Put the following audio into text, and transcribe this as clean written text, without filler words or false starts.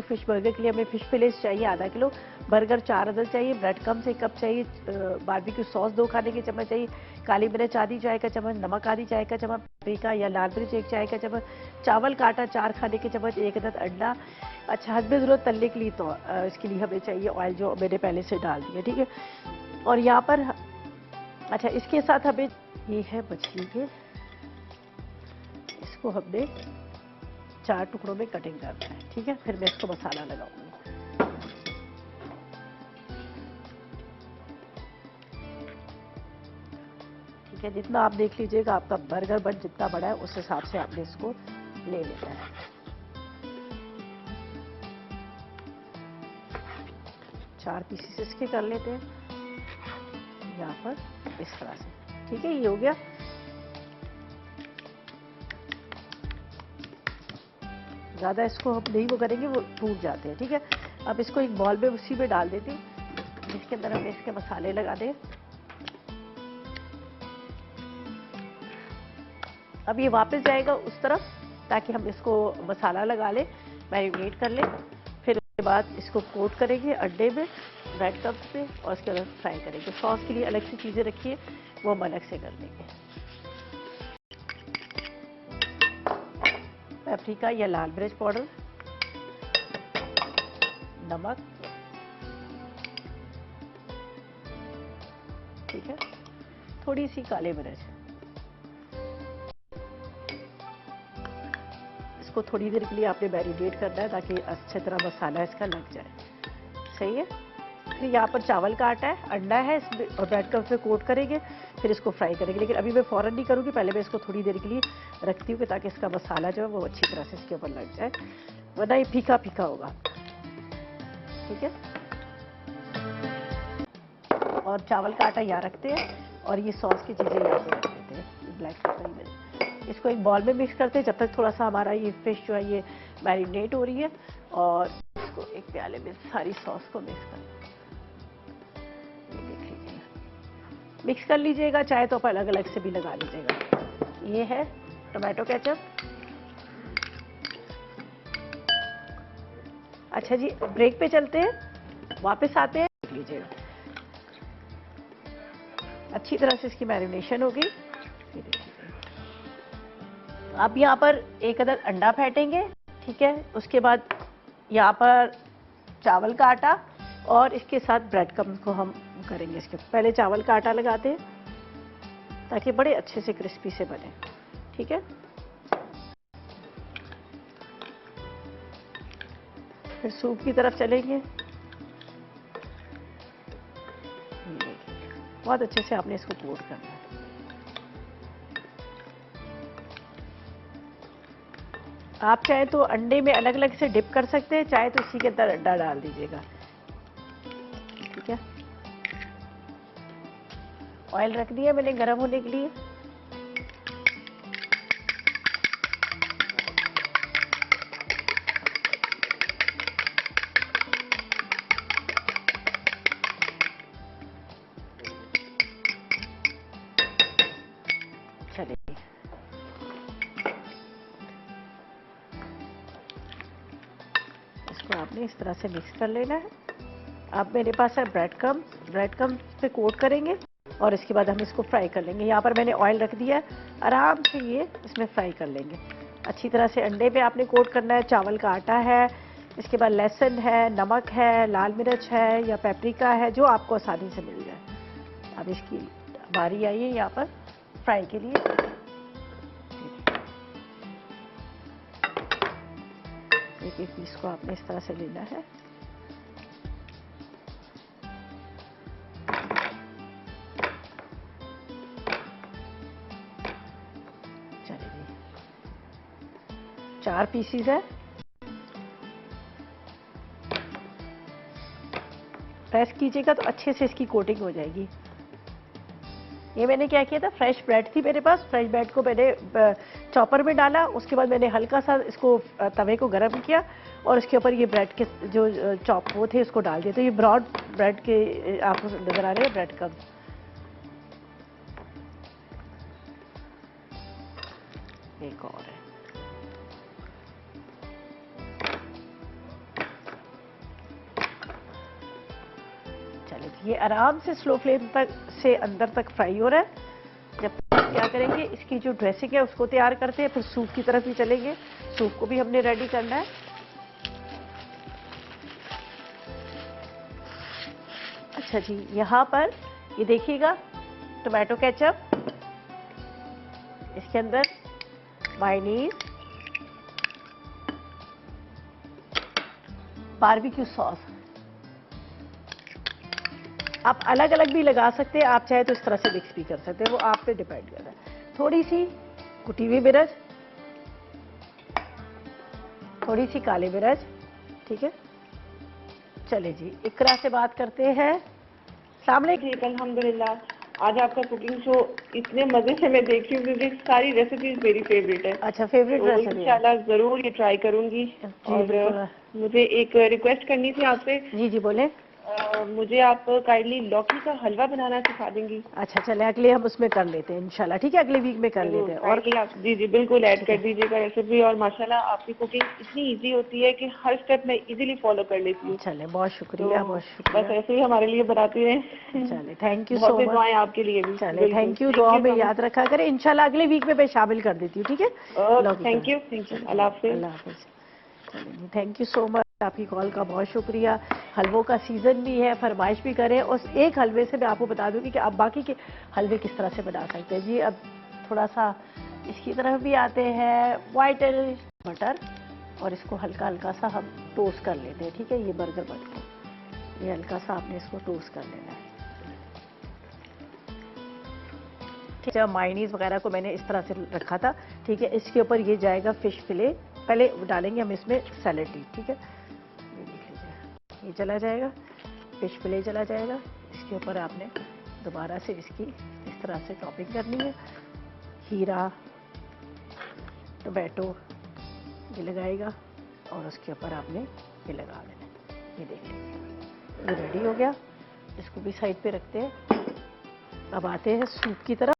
Fish burger के लिए हमें फिश फिलेट्स चाहिए आधा किलो, बर्गर 4 अदद चाहिए, ब्रेड क्रम्स 1 कप चाहिए, बारबेक्यू सॉस 2 खाने के चम्मच चाहिए, काली मिर्च आधी चाय का चम्मच, नमक आधी चाय का चम्मच, पेपरिका या लाल मिर्च 1 चाय का चम्मच, चावल का आटा 4 खाने के चम्मच, 1 अदद अंडा। अच्छा, हस्बे ज़रूरत तलने के लिए तो इसके लिए हमें चाहिए ऑयल जो मैंने पहले से डाल दिया, ठीक है। और यहाँ पर अच्छा, इसके साथ हमें ये है मछली के, इसको हमने 4 टुकड़ों में कटिंग करना है, ठीक है। फिर मैं इसको मसाला लगाऊंगी। ठीक है, जितना आप देख लीजिएगा आपका बर्गर बन जितना बड़ा है उस हिसाब से आपने इसको ले लेना है। चार पीसेस इसके कर लेते हैं यहाँ पर इस तरह से, ठीक है। ये हो गया। ज़्यादा इसको हम नहीं वो करेंगे, वो टूट जाते हैं, ठीक है। अब इसको एक बॉल में उसी में डाल देती हूँ जिसके अंदर हम इसके मसाले लगा दें। अब ये वापस जाएगा उस तरफ ताकि हम इसको मसाला लगा लें, मैरिनेट कर लें। फिर उसके बाद इसको कोट करेंगे अंडे में, ब्रेड क्रम्स पे, और उसके बाद फ्राई करेंगे। सॉस के लिए अलग से चीज़ें रखिए, वो हम अलग से कर लेंगे। पेपरिका या लाल मिर्च पाउडर, नमक, ठीक है, थोड़ी सी काली मिर्च। इसको थोड़ी देर के लिए आपने मैरिनेट करना है ताकि अच्छी तरह मसाला इसका लग जाए, सही है। फिर यहाँ पर चावल का आटा है, अंडा है, इसमें और ब्रेड क्रम्स में कोट करेंगे, फिर इसको फ्राई करेंगे। लेकिन अभी मैं फ़ौरन नहीं करूँगी, पहले मैं इसको थोड़ी देर के लिए रखती हूँ ताकि इसका मसाला जो है वो अच्छी तरह से इसके ऊपर लग जाए, वरना ये फीका फीका होगा, ठीक है। और चावल का आटा यहाँ रखते हैं और ये सॉस की चीज़ें यहाँ पे रख देते हैं, ब्लैक पेपर में। इसको एक बॉल में मिक्स करते हैं जब तक थोड़ा सा हमारा ये फिश जो है ये मैरिनेट हो रही है, और इसको एक प्याले में सारी सॉस को मिक्स कर, ये देख लीजिए, मिक्स कर लीजिएगा, चाहे तो आप अलग अलग से भी लगा लीजिएगा। ये है टोमेटो केचप। अच्छा जी, ब्रेक पे चलते हैं, वापस आते हैं, देख लीजिएगा अच्छी तरह से इसकी मैरिनेशन हो गई। अब यहाँ पर 1 अदद अंडा फेंटेंगे, ठीक है। उसके बाद यहाँ पर चावल का आटा और इसके साथ ब्रेड क्रम्स को हम करेंगे। इसके पहले चावल का आटा लगाते हैं ताकि बड़े अच्छे से क्रिस्पी से बने, ठीक है। फिर सूप की तरफ चलेंगे। बहुत अच्छे से आपने इसको कोट करना है। आप चाहे तो अंडे में अलग अलग से डिप कर सकते हैं, चाहे तो इसी के अंदर अंडा डाल दीजिएगा, ठीक है। ऑयल रख दिया मैंने गर्म होने के लिए। चलिए, इसको आपने इस तरह से मिक्स कर लेना है। अब मेरे पास है ब्रेड क्रम्स पे कोट करेंगे और इसके बाद हम इसको फ्राई कर लेंगे। यहाँ पर मैंने ऑयल रख दिया है, आराम से ये इसमें फ्राई कर लेंगे अच्छी तरह से। अंडे पे आपने कोट करना है, चावल का आटा है, इसके बाद लहसुन है, नमक है, लाल मिर्च है या पेपरिका है, जो आपको आसानी से मिल जाए। अब इसकी बारी आई है यहाँ पर फ्राई के लिए। एक एक पीस को आपने इस तरह से लेना है। चलिए, 4 पीसीज है। प्रेस कीजिएगा तो अच्छे से इसकी कोटिंग हो जाएगी। ये मैंने क्या किया था, फ्रेश ब्रेड थी मेरे पास, फ्रेश ब्रेड को मैंने चॉपर में डाला, उसके बाद मैंने हल्का सा इसको तवे को गर्म किया और इसके ऊपर ये ब्रेड के जो चॉप वो थे उसको डाल दिया। तो ये ब्रॉड ब्रेड के आपको नजर आ रहे हैं ब्रेड क्रम्स। एक और है, चलिए ये आराम से स्लो फ्लेम पर से अंदर तक फ्राई हो रहा है। जब तक क्या करेंगे, इसकी जो ड्रेसिंग है उसको तैयार करते हैं, फिर सूप की तरफ भी चलेंगे। सूप को भी हमने रेडी करना है। अच्छा जी, यहाँ पर ये देखिएगा टोमेटो केचप, इसके अंदर मायोनीज, बारबेक्यू सॉस। आप अलग अलग भी लगा सकते हैं, आप चाहे तो इस तरह से मिक्स भी कर सकते हैं, वो आप पे डिपेंड कर रहा है। थोड़ी सी कुटी हुई मिर्च, थोड़ी सी काली मिर्च, ठीक है। चले जी, इकरा से बात करते हैं। अस्सलाम वालेकुम। जी अल्हम्दुलिल्लाह। आज आपका कुकिंग शो इतने मजे से मैं देख रही हूँ क्योंकि सारी रेसिपीज मेरी फेवरेट है। अच्छा, फेवरेट तो रेसिपी है। इंशाल्लाह जरूर ये ट्राई करूंगी। जी और बिल्कुल। मुझे एक रिक्वेस्ट करनी थी आपसे। जी जी बोले। मुझे आप काइंडली लौकी का हलवा बनाना सिखा देंगी? अच्छा चले, अगले हम उसमें कर लेते हैं इंशाल्लाह, ठीक है, अगले वीक में कर जरूर लेते हैं। और काइंडली आप जी जी बिल्कुल ऐड ठीक कर है। दीजिएगा रेसिपी। और माशाल्लाह आपकी कुकिंग इतनी इजी होती है कि हर स्टेप मैं इजीली फॉलो कर लेती हूँ। चले, बहुत तो शुक्रिया, बहुत बस शुक्रिया। ऐसे ही हमारे लिए बनाती रहें। चले, थैंक यू बहुत सो सी मच। दुआएं आपके लिए भी। चले, बिल्कुल, थैंक यू, थैंक दुआ यू में सो मच। याद रखा करें। इंशाल्लाह अगले वीक में मैं शामिल कर देती हूँ, ठीक है। ओके, लौकी का। थैंक यू चलिए, अल्लाह हाफिज। अल्लाह हाफिज। चलिए, थैंक यू सो मच, आपकी कॉल का बहुत शुक्रिया। हलवों का सीजन भी है, फरमाइश भी करें। और एक हलवे से मैं आपको बता दूंगी कि आप बाकी के हलवे किस तरह से बना सकते हैं। जी अब थोड़ा सा इसकी तरफ भी आते हैं। व्हाइट मटर, और इसको हल्का हल्का सा हम टोस्ट कर लेते हैं, ठीक है। ये बर्गर बन गया, ये हल्का सा आपने इसको टोस्ट कर लेना है। ठीक है, मायोनीज वगैरह को मैंने इस तरह से रखा था, ठीक है। इसके ऊपर ये जाएगा फिश फिले, पहले डालेंगे हम इसमें सैलेड लीफ, ठीक है। ये देख लीजिए, ये चला जाएगा, फिश फिले चला जाएगा। इसके ऊपर आपने दोबारा से इसकी इस तरह से टॉपिंग करनी है। हीरा, टोमेटो ये लगाएगा, और उसके ऊपर आपने ये लगा देना। ये देख लीजिए, ये रेडी हो गया। इसको भी साइड पे रखते हैं। अब आते हैं सूप की तरफ।